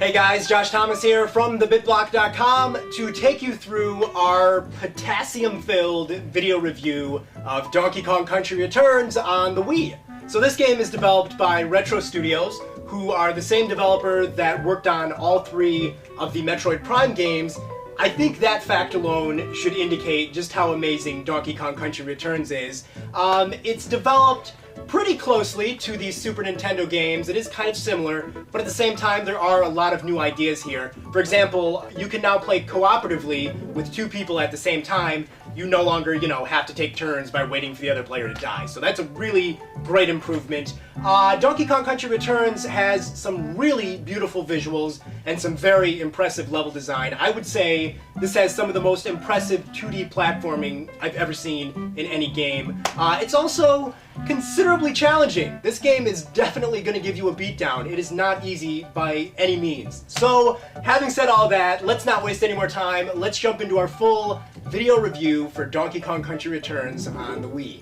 Hey guys, Josh Thomas here from TheBitBlock.com to take you through our potassium-filled video review of Donkey Kong Country Returns on the Wii. So this game is developed by Retro Studios, who are the same developer that worked on all three of the Metroid Prime games. I think that fact alone should indicate just how amazing Donkey Kong Country Returns is. It's developed pretty closely to the Super Nintendo games. It is kind of similar, but at the same time there are a lot of new ideas here. For example, you can now play cooperatively with two people at the same time. You no longer, have to take turns by waiting for the other player to die. So that's a really great improvement. Donkey Kong Country Returns has some really beautiful visuals and some very impressive level design. I would say this has some of the most impressive 2D platforming I've ever seen in any game. It's also considerably challenging. This game is definitely going to give you a beatdown. It is not easy by any means. So, having said all that, let's not waste any more time. Let's jump into our full video review for Donkey Kong Country Returns on the Wii.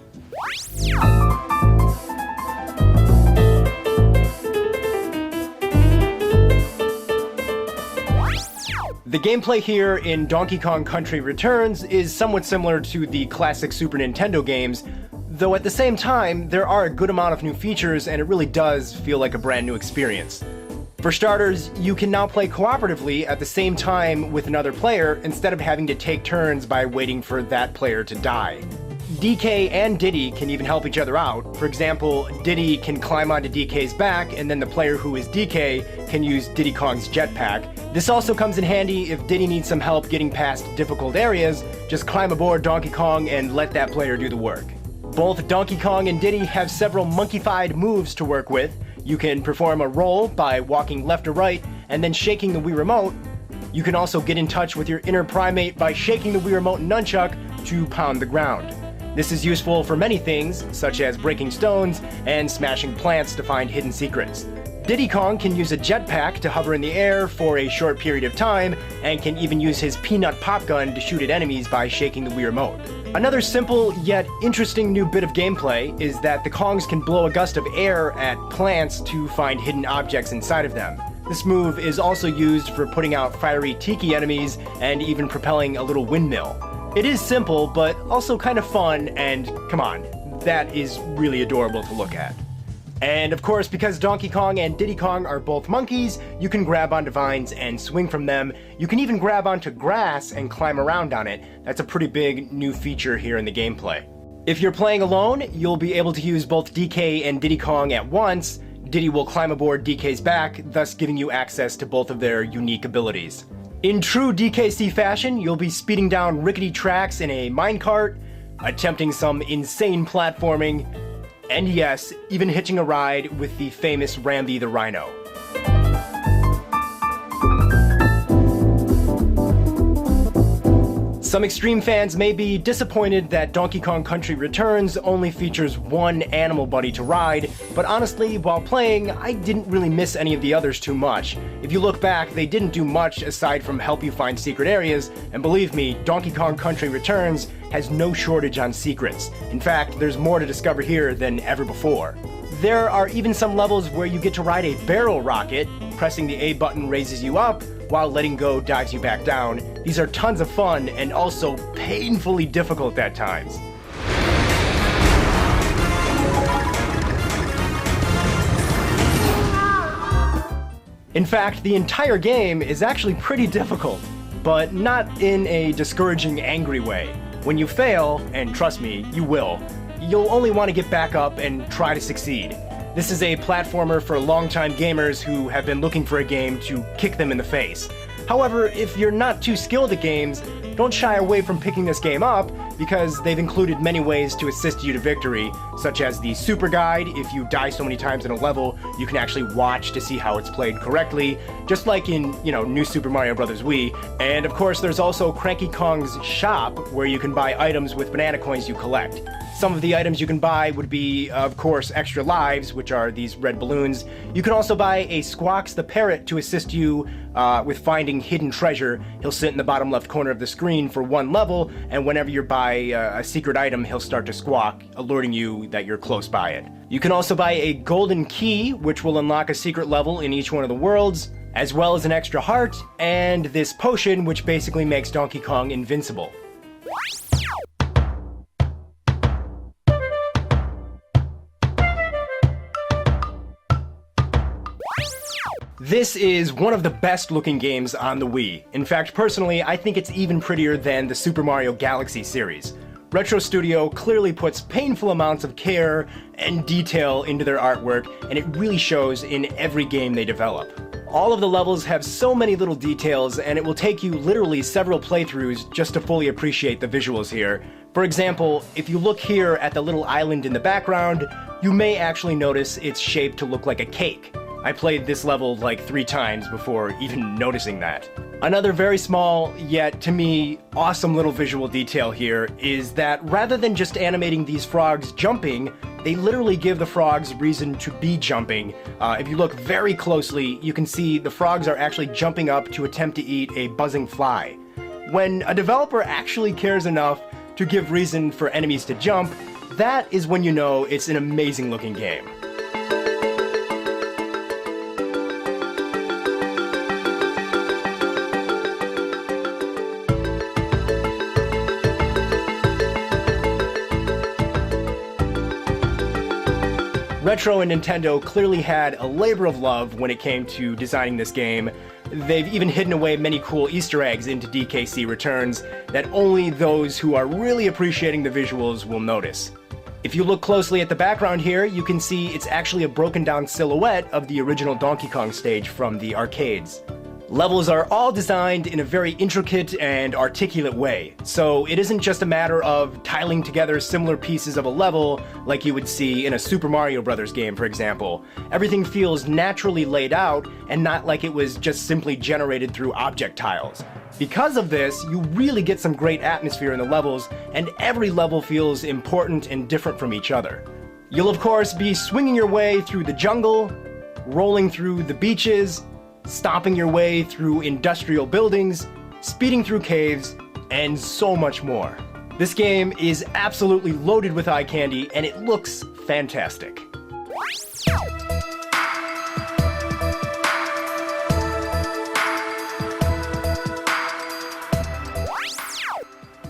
The gameplay here in Donkey Kong Country Returns is somewhat similar to the classic Super Nintendo games, though at the same time, there are a good amount of new features and it really does feel like a brand new experience. For starters, you can now play cooperatively at the same time with another player instead of having to take turns by waiting for that player to die. DK and Diddy can even help each other out. For example, Diddy can climb onto DK's back, and then the player who is DK can use Diddy Kong's jetpack. This also comes in handy if Diddy needs some help getting past difficult areas. Just climb aboard Donkey Kong and let that player do the work. Both Donkey Kong and Diddy have several monkey-fied moves to work with. You can perform a roll by walking left or right and then shaking the Wii Remote. You can also get in touch with your inner primate by shaking the Wii Remote nunchuck to pound the ground. This is useful for many things, such as breaking stones and smashing plants to find hidden secrets. Diddy Kong can use a jetpack to hover in the air for a short period of time, and can even use his peanut pop gun to shoot at enemies by shaking the Wii Remote. Another simple yet interesting new bit of gameplay is that the Kongs can blow a gust of air at plants to find hidden objects inside of them. This move is also used for putting out fiery tiki enemies and even propelling a little windmill. It is simple, but also kind of fun, and come on, that is really adorable to look at. And of course, because Donkey Kong and Diddy Kong are both monkeys, you can grab onto vines and swing from them. You can even grab onto grass and climb around on it. That's a pretty big new feature here in the gameplay. If you're playing alone, you'll be able to use both DK and Diddy Kong at once. Diddy will climb aboard DK's back, thus giving you access to both of their unique abilities. In true DKC fashion, you'll be speeding down rickety tracks in a minecart, attempting some insane platforming, and yes, even hitching a ride with the famous Rambi the Rhino. Some extreme fans may be disappointed that Donkey Kong Country Returns only features one animal buddy to ride, but honestly, while playing, I didn't really miss any of the others too much. If you look back, they didn't do much aside from help you find secret areas, and believe me, Donkey Kong Country Returns has no shortage on secrets. In fact, there's more to discover here than ever before. There are even some levels where you get to ride a barrel rocket. Pressing the A button raises you up, while letting go dives you back down. These are tons of fun and also painfully difficult at times. In fact, the entire game is actually pretty difficult, but not in a discouraging, angry way. When you fail, and trust me, you will, you'll only want to get back up and try to succeed. This is a platformer for longtime gamers who have been looking for a game to kick them in the face. However, if you're not too skilled at games, don't shy away from picking this game up, because they've included many ways to assist you to victory, such as the Super Guide. If you die so many times in a level, you can actually watch to see how it's played correctly, just like in, New Super Mario Bros. Wii. And of course, there's also Cranky Kong's shop, where you can buy items with banana coins you collect. Some of the items you can buy would be, of course, extra lives, which are these red balloons. You can also buy a Squawks the Parrot to assist you with finding hidden treasure. He'll sit in the bottom left corner of the screen for one level, and whenever you buy a secret item, he'll start to squawk, alerting you that you're close by it. You can also buy a golden key, which will unlock a secret level in each one of the worlds. as well as an extra heart and this potion which basically makes Donkey Kong invincible. This is one of the best looking games on the Wii. In fact, personally, I think it's even prettier than the Super Mario Galaxy series. Retro Studio clearly puts painful amounts of care and detail into their artwork, and it really shows in every game they develop. All of the levels have so many little details, and it will take you literally several playthroughs just to fully appreciate the visuals here. For example, if you look here at the little island in the background, you may actually notice it's shaped to look like a cake. I played this level like 3 times before even noticing that. Another very small, yet to me, awesome little visual detail here is that rather than just animating these frogs jumping, they literally give the frogs reason to be jumping. If you look very closely, you can see the frogs are actually jumping up to attempt to eat a buzzing fly. When a developer actually cares enough to give reason for enemies to jump, that is when you know it's an amazing looking game. Retro and Nintendo clearly had a labor of love when it came to designing this game. They've even hidden away many cool Easter eggs into DKC Returns that only those who are really appreciating the visuals will notice. If you look closely at the background here, you can see it's actually a broken down silhouette of the original Donkey Kong stage from the arcades. Levels are all designed in a very intricate and articulate way, so it isn't just a matter of tiling together similar pieces of a level like you would see in a Super Mario Bros. Game, for example. Everything feels naturally laid out and not like it was just simply generated through object tiles. Because of this, you really get some great atmosphere in the levels, and every level feels important and different from each other. You'll of course be swinging your way through the jungle, rolling through the beaches, stomping your way through industrial buildings, speeding through caves, and so much more. This game is absolutely loaded with eye candy, and it looks fantastic.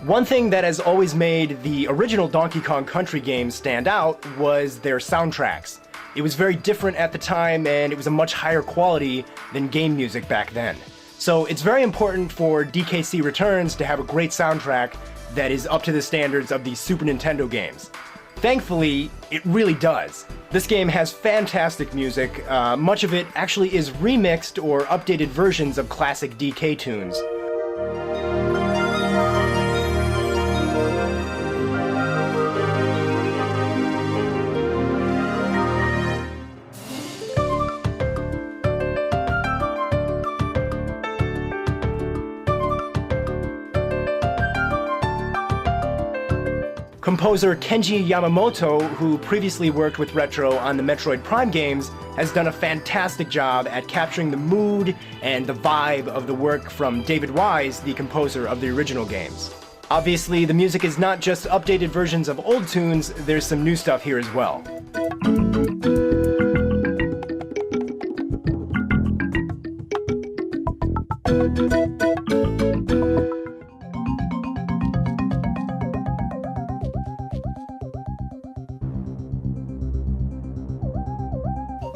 One thing that has always made the original Donkey Kong Country games stand out was their soundtracks. It was very different at the time, and it was a much higher quality than game music back then. So it's very important for DKC Returns to have a great soundtrack that is up to the standards of these Super Nintendo games. Thankfully, it really does. This game has fantastic music. Much of it actually is remixed or updated versions of classic DK tunes. Composer Kenji Yamamoto, who previously worked with Retro on the Metroid Prime games, has done a fantastic job at capturing the mood and the vibe of the work from David Wise, the composer of the original games. Obviously, the music is not just updated versions of old tunes, there's some new stuff here as well.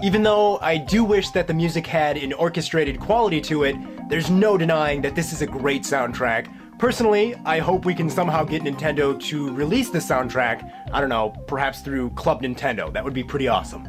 Even though I do wish that the music had an orchestrated quality to it, there's no denying that this is a great soundtrack. Personally, I hope we can somehow get Nintendo to release the soundtrack, I don't know, perhaps through Club Nintendo. That would be pretty awesome.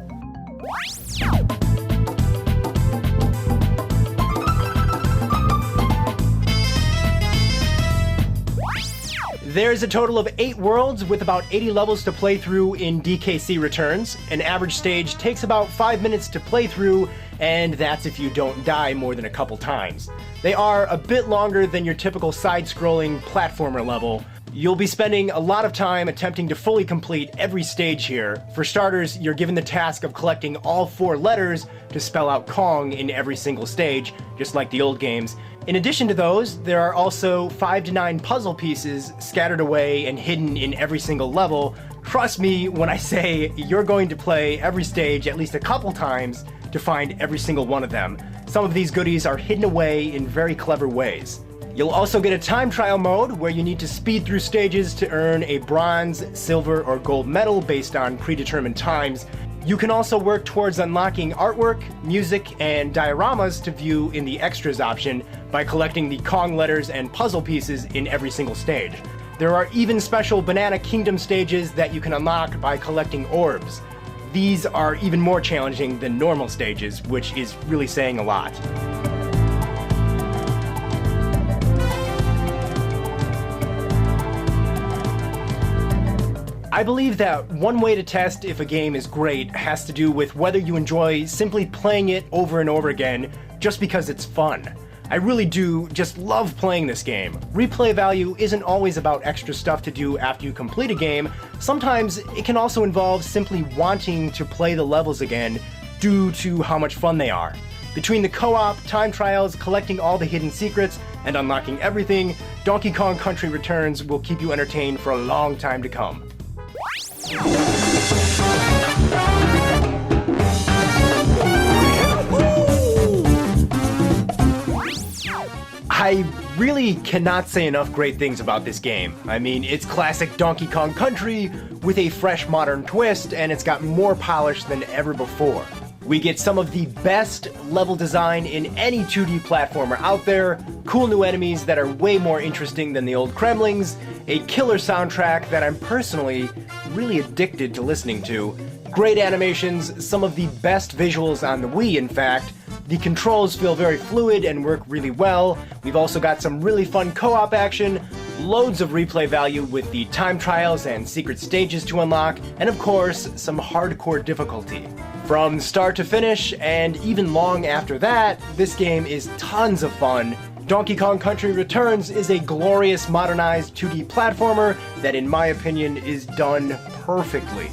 There's a total of 8 worlds with about 80 levels to play through in DKC Returns. An average stage takes about 5 minutes to play through, and that's if you don't die more than a couple times. They are a bit longer than your typical side-scrolling platformer level. You'll be spending a lot of time attempting to fully complete every stage here. For starters, you're given the task of collecting all 4 letters to spell out Kong in every single stage, just like the old games. In addition to those, there are also 5 to 9 puzzle pieces scattered away and hidden in every single level. Trust me when I say you're going to play every stage at least a couple times to find every single one of them. Some of these goodies are hidden away in very clever ways. You'll also get a time trial mode where you need to speed through stages to earn a bronze, silver, or gold medal based on predetermined times. You can also work towards unlocking artwork, music, and dioramas to view in the extras option by collecting the Kong letters and puzzle pieces in every single stage. There are even special Banana Kingdom stages that you can unlock by collecting orbs. These are even more challenging than normal stages, which is really saying a lot. I believe that one way to test if a game is great has to do with whether you enjoy simply playing it over and over again just because it's fun. I really do just love playing this game. Replay value isn't always about extra stuff to do after you complete a game. Sometimes it can also involve simply wanting to play the levels again due to how much fun they are. Between the co-op, time trials, collecting all the hidden secrets, and unlocking everything, Donkey Kong Country Returns will keep you entertained for a long time to come. I really cannot say enough great things about this game. I mean, it's classic Donkey Kong Country with a fresh modern twist, and it's got more polish than ever before. We get some of the best level design in any 2D platformer out there, cool new enemies that are way more interesting than the old Kremlings, a killer soundtrack that I'm personally really addicted to listening to, great animations, some of the best visuals on the Wii in fact. The controls feel very fluid and work really well. We've also got some really fun co-op action, loads of replay value with the time trials and secret stages to unlock, and of course, some hardcore difficulty. From start to finish, and even long after that, this game is tons of fun. Donkey Kong Country Returns is a glorious modernized 2D platformer that in my opinion is done perfectly.